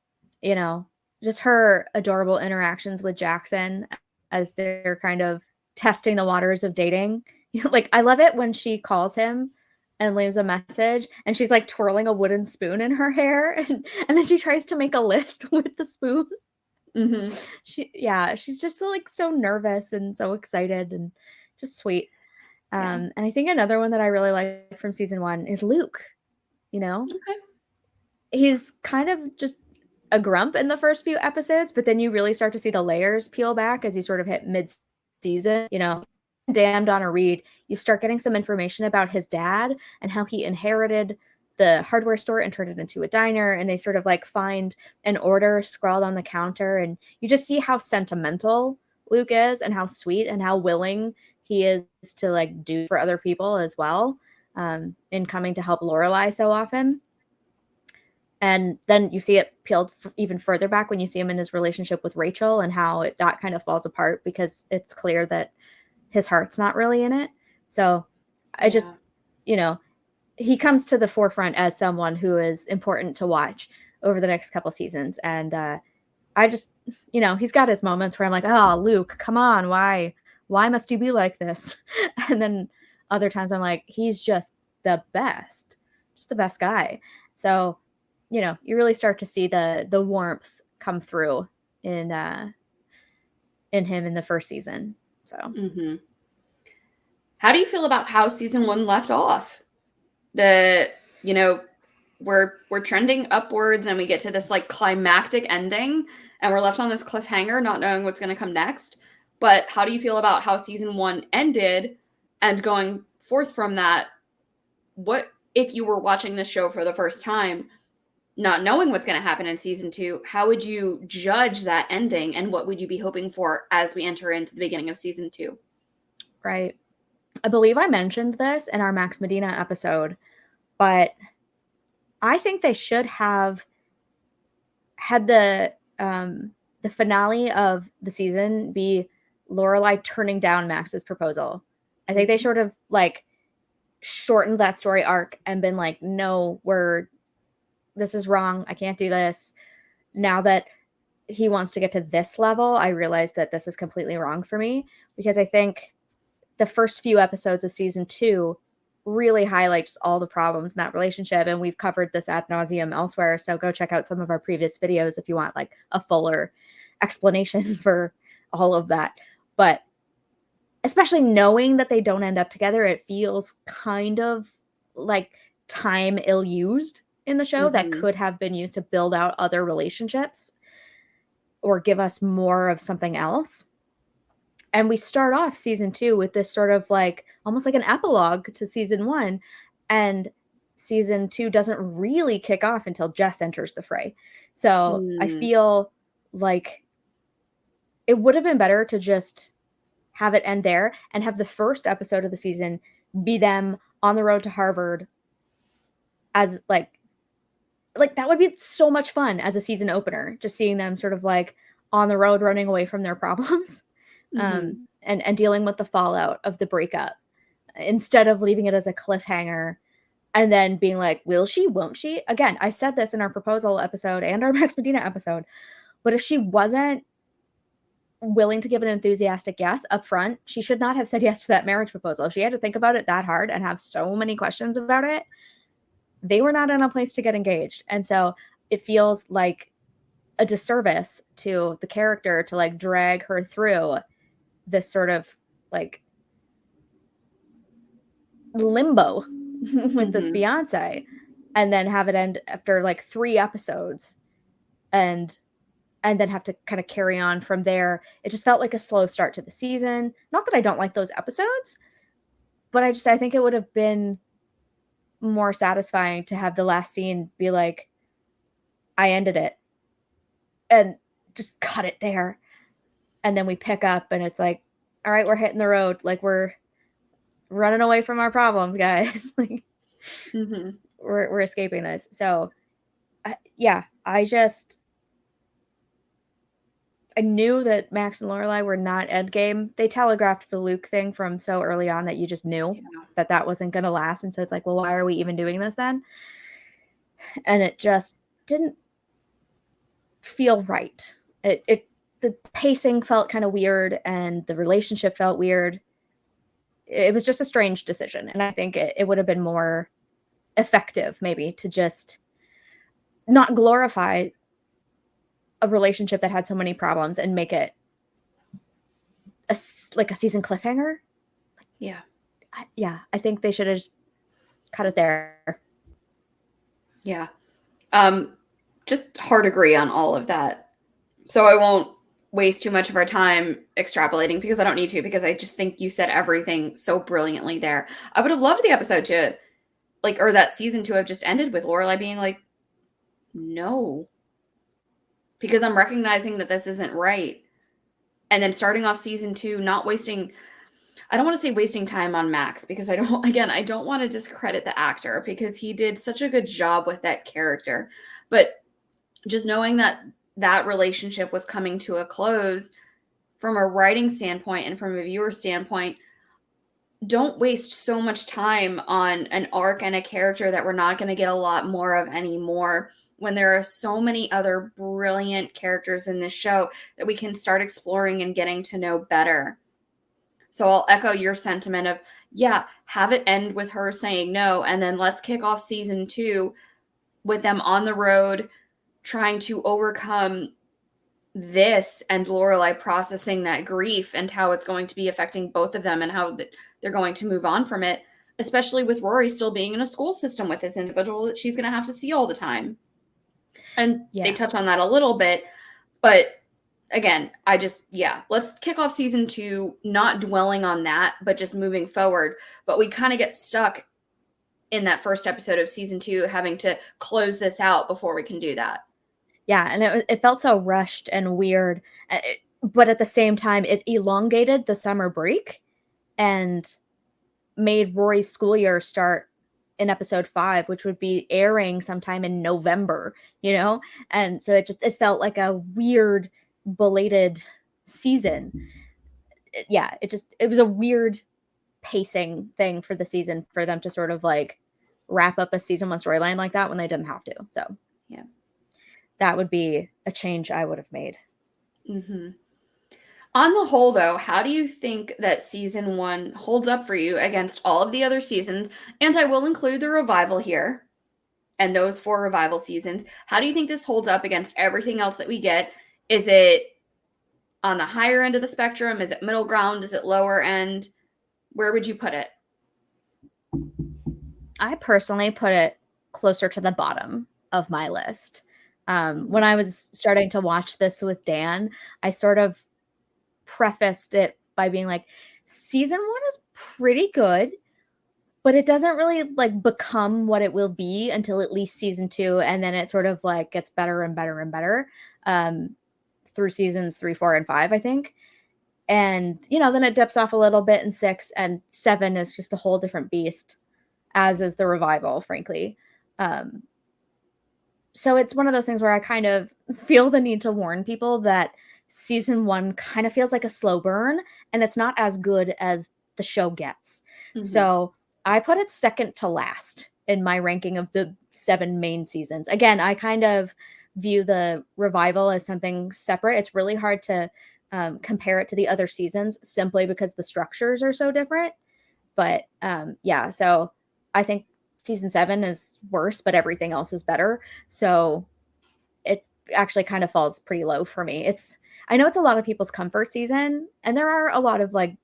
just her adorable interactions with Jackson as they're kind of testing the waters of dating. Like, I love it when she calls him and leaves a message and she's, like, twirling a wooden spoon in her hair and then she tries to make a list with the spoon. She's just so, like, so nervous and so excited and just sweet. And I think another one that I really like from season 1 is Luke. He's kind of just a grump in the first few episodes, but then you really start to see the layers peel back as you sort of hit mid-season. Damned Honor Reed, you start getting some information about his dad and how he inherited the hardware store and turned it into a diner, and they sort of, like, find an order scrawled on the counter, and you just see how sentimental Luke is and how sweet and how willing he is to, like, do for other people as well, in coming to help Lorelai so often. And then you see it peeled even further back when you see him in his relationship with Rachel and how that kind of falls apart because it's clear that his heart's not really in it. So I just, he comes to the forefront as someone who is important to watch over the next couple seasons. And I just, he's got his moments where I'm like, oh, Luke, come on. Why must you be like this? And then other times I'm like, he's just the best guy. So you know, you really start to see the warmth come through in him in the first season. So
Mm-hmm. How do you feel about how season 1 left off? The, you know, we're trending upwards and we get to this like climactic ending and we're left on this cliffhanger not knowing what's going to come next. But how do you feel about how season 1 ended and going forth from that? What if you were watching this show for the first time, not knowing what's going to happen in season 2, how would you judge that ending and what would you be hoping for as we enter into the beginning of season 2?
right. I believe I mentioned this in our Max Medina episode, but I think they should have had the finale of the season be Lorelai turning down Max's proposal. I think they sort of like shortened that story arc and been like, no, this is wrong. I can't do this. Now that he wants to get to this level, I realize that this is completely wrong for me, because I think the first few episodes of season 2 really highlight just all the problems in that relationship. And we've covered this ad nauseum elsewhere. So go check out some of our previous videos if you want like a fuller explanation for all of that. But especially knowing that they don't end up together, it feels kind of like time ill used in the show that could have been used to build out other relationships or give us more of something else. And we start off season 2 with this sort of like almost like an epilogue to season 1. And season 2 doesn't really kick off until Jess enters the fray. So I feel like it would have been better to just have it end there and have the first episode of the season be them on the road to Harvard as like that would be so much fun as a season opener, just seeing them sort of like on the road running away from their problems. And dealing with the fallout of the breakup instead of leaving it as a cliffhanger and then being like, will she, won't she? Again, I said this in our proposal episode and our Max Medina episode, but if she wasn't willing to give an enthusiastic yes up front, she should not have said yes to that marriage proposal. If she had to think about it that hard and have so many questions about it, they were not in a place to get engaged. And so it feels like a disservice to the character to like drag her through this sort of like limbo with this fiance and then have it end after like 3 episodes and then have to kind of carry on from there. It just felt like a slow start to the season. Not that I don't like those episodes, but I think it would have been more satisfying to have the last scene be like, I ended it, and just cut it there. And then we pick up and it's like, all right, we're hitting the road. Like we're running away from our problems, guys. Like we're escaping this. So yeah, I knew that Max and Lorelai were not endgame. They telegraphed the Luke thing from so early on that you just knew that wasn't going to last. And so it's like, well, why are we even doing this then? And it just didn't feel right. The pacing felt kind of weird and the relationship felt weird. It was just a strange decision. And I think it would have been more effective maybe to just not glorify a relationship that had so many problems and make it a season cliffhanger. I think they should have just cut it there.
Yeah. Just hard agree on all of that. So I won't waste too much of our time extrapolating because I don't need to, because I just think you said everything so brilliantly there. I would have loved the episode to or that season to have just ended with Lorelai being like, no, because I'm recognizing that this isn't right. And then starting off season 2, not wasting, I don't want to say wasting time on Max because I don't want to discredit the actor because he did such a good job with that character. But just knowing that that relationship was coming to a close from a writing standpoint and from a viewer standpoint, don't waste so much time on an arc and a character that we're not going to get a lot more of anymore when there are so many other brilliant characters in this show that we can start exploring and getting to know better. So I'll echo your sentiment of, yeah, have it end with her saying no, and then let's kick off season 2 with them on the road, trying to overcome this, and Lorelai processing that grief and how it's going to be affecting both of them and how they're going to move on from it, especially with Rory still being in a school system with this individual that she's going to have to see all the time. And they touch on that a little bit, but again, let's kick off season 2 not dwelling on that, but just moving forward. But we kind of get stuck in that first episode of season 2 having to close this out before we can do that.
Yeah, and it felt so rushed and weird, but at the same time, it elongated the summer break and made Rory's school year start in episode 5, which would be airing sometime in November, you know? And so it felt like a weird, belated season. It was a weird pacing thing for the season for them to sort of like wrap up a season 1 storyline like that when they didn't have to. So,
yeah.
That would be a change I would have made.
Mm-hmm. On the whole, though, how do you think that season 1 holds up for you against all of the other seasons? And I will include the revival here and those 4 revival seasons. How do you think this holds up against everything else that we get? Is it on the higher end of the spectrum? Is it middle ground? Is it lower end? Where would you put it?
I personally put it closer to the bottom of my list. When I was starting to watch this with Dan, I sort of prefaced it by being like, season 1 is pretty good, but it doesn't really like become what it will be until at least season 2, and then it sort of like gets better and better and better through seasons 3, 4, and 5, I think. And then it dips off a little bit in 6, and 7 is just a whole different beast, as is the revival, frankly. So it's one of those things where I kind of feel the need to warn people that season 1 kind of feels like a slow burn, and it's not as good as the show gets. Mm-hmm. So I put it second to last in my ranking of the 7 main seasons. Again, I kind of view the revival as something separate. It's really hard to compare it to the other seasons simply because the structures are so different. But so I think season 7 is worse, but everything else is better. So it actually kind of falls pretty low for me. I know it's a lot of people's comfort season, and there are a lot of like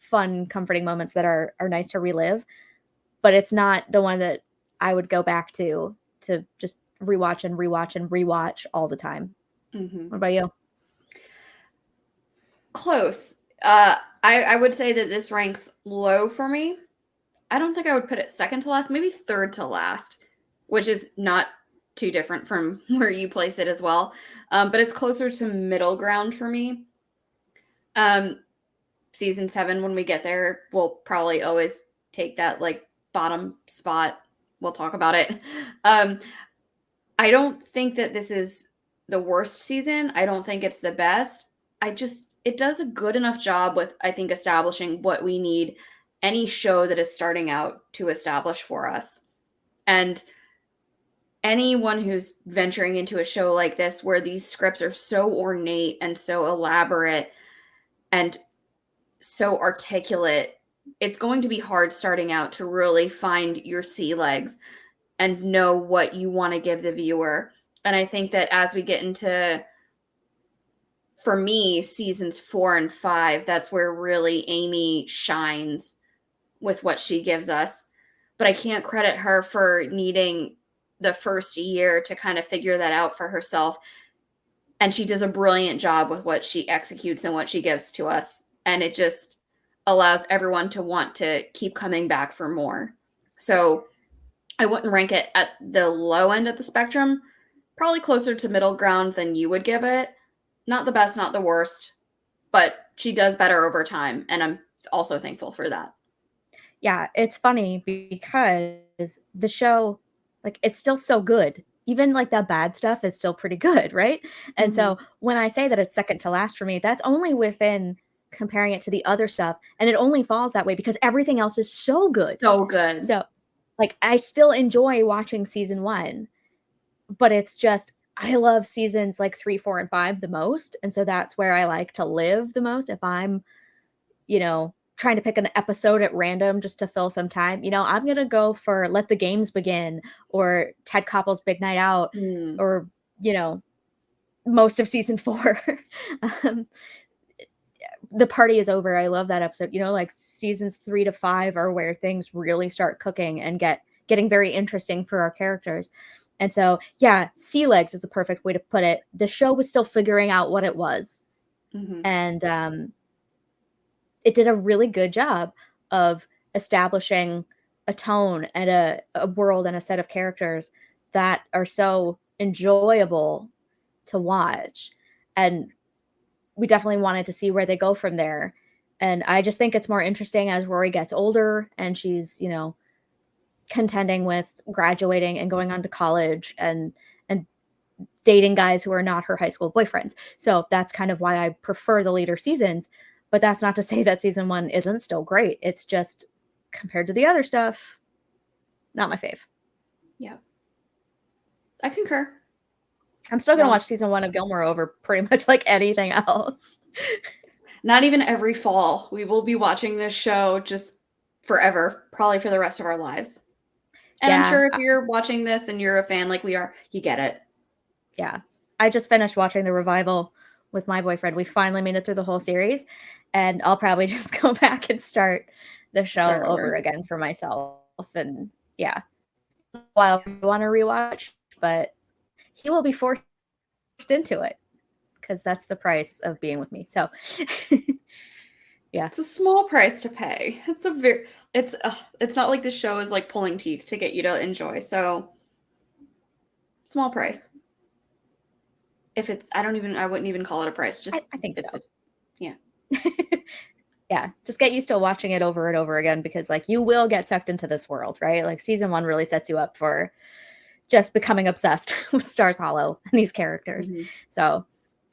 fun, comforting moments that are nice to relive, but it's not the one that I would go back to just rewatch and rewatch and rewatch all the time. Mm-hmm. What about you?
Close. I would say that this ranks low for me. I don't think I would put it second to last, maybe third to last, which is not too different from where you place it as well. But it's closer to middle ground for me. Season 7, when we get there, we'll probably always take that like bottom spot. We'll talk about it. I don't think that this is the worst season. I don't think it's the best. It does a good enough job with, I think, establishing what we need any show that is starting out to establish for us. And anyone who's venturing into a show like this, where these scripts are so ornate and so elaborate and so articulate, it's going to be hard starting out to really find your sea legs and know what you want to give the viewer. And I think that as we get into, for me, seasons 4 and 5, that's where really Amy shines with what she gives us. But I can't credit her for needing the first year to kind of figure that out for herself. And she does a brilliant job with what she executes and what she gives to us. And it just allows everyone to want to keep coming back for more. So I wouldn't rank it at the low end of the spectrum, probably closer to middle ground than you would give it. Not the best, not the worst, but she does better over time. And I'm also thankful for that.
Yeah, it's funny because the show, like, it's still so good. Even like the bad stuff is still pretty good, right? And so when I say that it's second to last for me, that's only within comparing it to the other stuff. And it only falls that way because everything else is so good.
So good.
So like, I still enjoy watching season 1, but it's just, I love seasons like 3, 4, and 5 the most. And so that's where I like to live the most. If I'm, trying to pick an episode at random just to fill some time, I'm going to go for Let the Games Begin or Ted Koppel's Big Night Out
Mm.
or, most of season 4. um, the Party Is Over. I love that episode. Like seasons 3 to 5 are where things really start cooking and getting very interesting for our characters. And so, yeah, sea legs is the perfect way to put it. The show was still figuring out what it was.
Mm-hmm.
And it did a really good job of establishing a tone and a world and a set of characters that are so enjoyable to watch. And we definitely wanted to see where they go from there. And I just think it's more interesting as Rory gets older and she's, contending with graduating and going on to college and dating guys who are not her high school boyfriends. So that's kind of why I prefer the later seasons. But that's not to say that season 1 isn't still great. It's just compared to the other stuff, not my fave.
Yeah. I concur.
I'm still going to watch season 1 of Gilmore over pretty much like anything else.
Not even every fall. We will be watching this show just forever, probably for the rest of our lives. And I'm sure if you're watching this and you're a fan like we are, you get it.
Yeah. I just finished watching the revival with my boyfriend. We finally made it through the whole series, and I'll probably just go back and start the show over again for myself. And yeah, while I want to rewatch, but he will be forced into it because that's the price of being with me. So yeah,
it's a small price to pay. It's not like the show is like pulling teeth to get you to enjoy. So small price. If it's, I wouldn't even call it a price. Just
I think so.
Yeah.
Yeah, just get used to watching it over and over again because like you will get sucked into this world, right? Like season 1 really sets you up for just becoming obsessed with Stars Hollow and these characters. Mm-hmm. So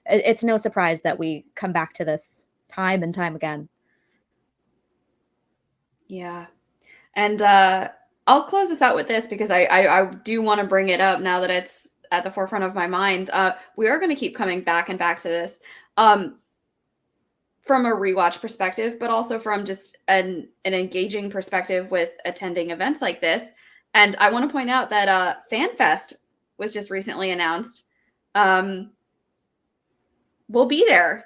it's no surprise that we come back to this time and time again.
Yeah. And I'll close this out with this because I do want to bring it up now that it's at the forefront of my mind. We are going to keep coming back and back to this from a rewatch perspective, but also from just an engaging perspective with attending events like this. And I want to point out that FanFest was just recently announced. We'll be there.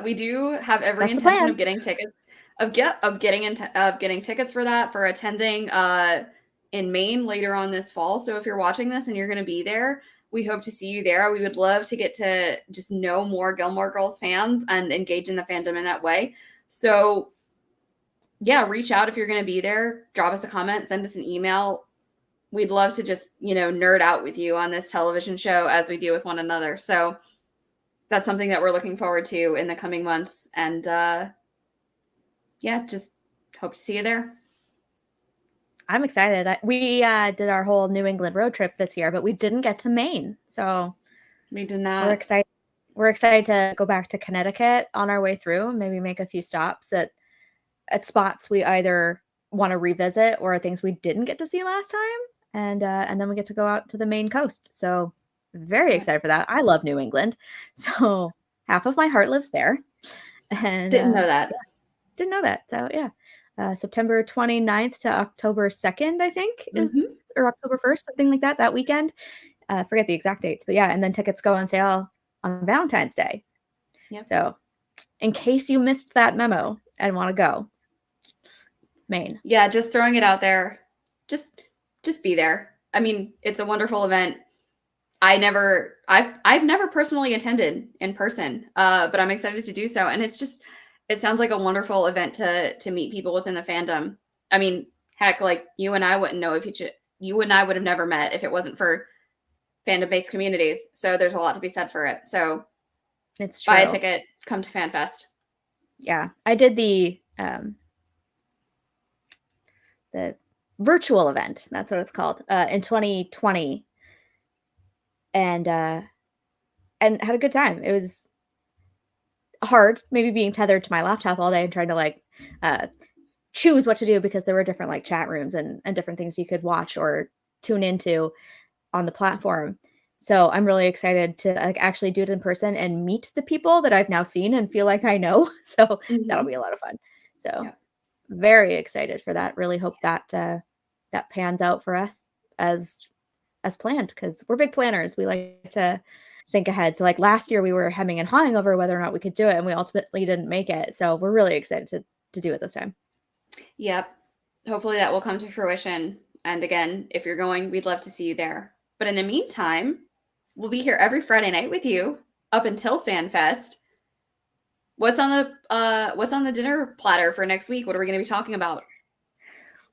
We do have every intention of getting tickets. Of getting tickets for that, for attending in Maine later on this fall. So if you're watching this and you're going to be there, we hope to see you there. We would love to get to just know more Gilmore Girls fans and engage in the fandom in that way. So yeah, reach out if you're going to be there. Drop us a comment, send us an email. We'd love to just, nerd out with you on this television show as we do with one another. So that's something that we're looking forward to in the coming months. And yeah, just hope to see you there.
I'm excited. We did our whole New England road trip this year, but we didn't get to Maine. So
we did not.
We're excited to go back to Connecticut on our way through, maybe make a few stops at spots we either want to revisit or things we didn't get to see last time. And then we get to go out to the Maine coast. So very excited for that. I love New England. So half of my heart lives there. And
didn't know that.
Yeah, didn't know that. So yeah. September 29th to October 2nd, I think, or October 1st, something like that weekend. Forget the exact dates, but yeah, and then tickets go on sale on Valentine's Day.
Yep.
So in case you missed that memo and want to go, Maine.
Yeah, just throwing it out there. Just be there. I mean, it's a wonderful event. I've never personally attended in person, but I'm excited to do so. And it sounds like a wonderful event to meet people within the fandom. I mean, heck, like you and I wouldn't know you and I would have never met if it wasn't for fandom-based communities. So there's a lot to be said for it. So
it's true.
Buy a ticket, come to FanFest.
Yeah, I did the virtual event. That's what it's called in 2020, and had a good time. It was hard, maybe being tethered to my laptop all day and trying to choose what to do because there were different chat rooms and different things you could watch or tune into on the platform. So I'm really excited to like actually do it in person and meet the people that I've now seen and feel like I know. So that'll be
Mhm.
a lot of fun. So
Yeah.
very excited for that. Really hope that that pans out for us as planned because we're big planners. We like to think ahead. So like last year we were hemming and hawing over whether or not we could do it and we ultimately didn't make it. So we're really excited to do it this time.
Yep. Hopefully that will come to fruition. And again, if you're going, we'd love to see you there. But in the meantime, we'll be here every Friday night with you up until FanFest. What's on the dinner platter for next week? What are we going to be talking about?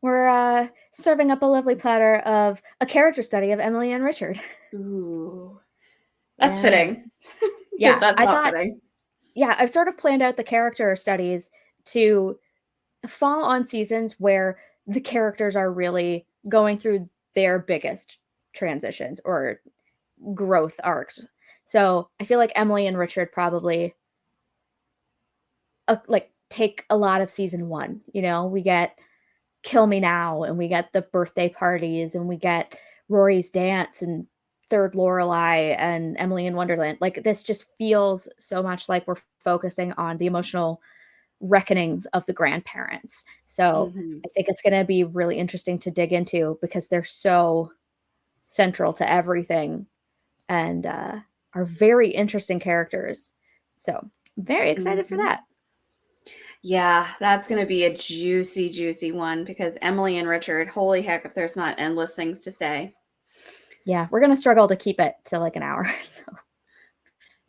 We're serving up a lovely platter of a character study of Emily and Richard.
Ooh. That's
Yeah.
fitting. If
Yeah.
that's
I
not
thought,
fitting.
yeah, I've sort of planned out the character studies to fall on seasons where the characters are really going through their biggest transitions or growth arcs. So I feel like Emily and Richard probably like take a lot of season one. You know, we get Kill Me Now and we get the birthday parties and we get Rory's dance and Third Lorelei and Emily in Wonderland. Like this just feels so much like we're focusing on the emotional reckonings of the grandparents. So
Mhm.
I think it's going to be really interesting to dig into because they're so central to everything and are very interesting characters. So I'm very excited for
Mhm.
that.
Yeah, that's going to be a juicy, juicy one because Emily and Richard, holy heck, if there's not endless things to say.
Yeah, we're going to struggle to keep it to like an hour. So.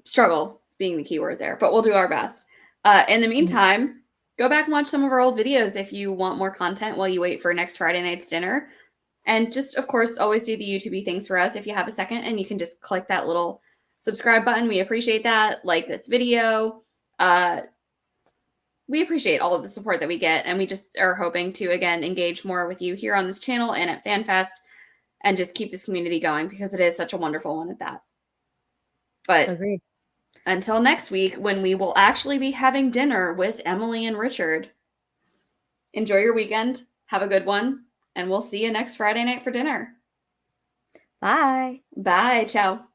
Struggle being the key word there, but we'll do our best. In the
Mhm.
meantime, go back and watch some of our old videos if you want more content while you wait for next Friday night's dinner. And just, of course, always do the YouTube things for us if you have a second and you can just click that little subscribe button. We appreciate that. Like this video. Uh, we appreciate all of the support that we get. And we just are hoping to, again, engage more with you here on this channel and at FanFest and just keep this community going because it is such a wonderful one at that. But
Agreed.
until next week, when we will actually be having dinner with Emily and Richard, enjoy your weekend. Have a good one. And we'll see you next Friday night for dinner.
Bye.
Bye. Ciao.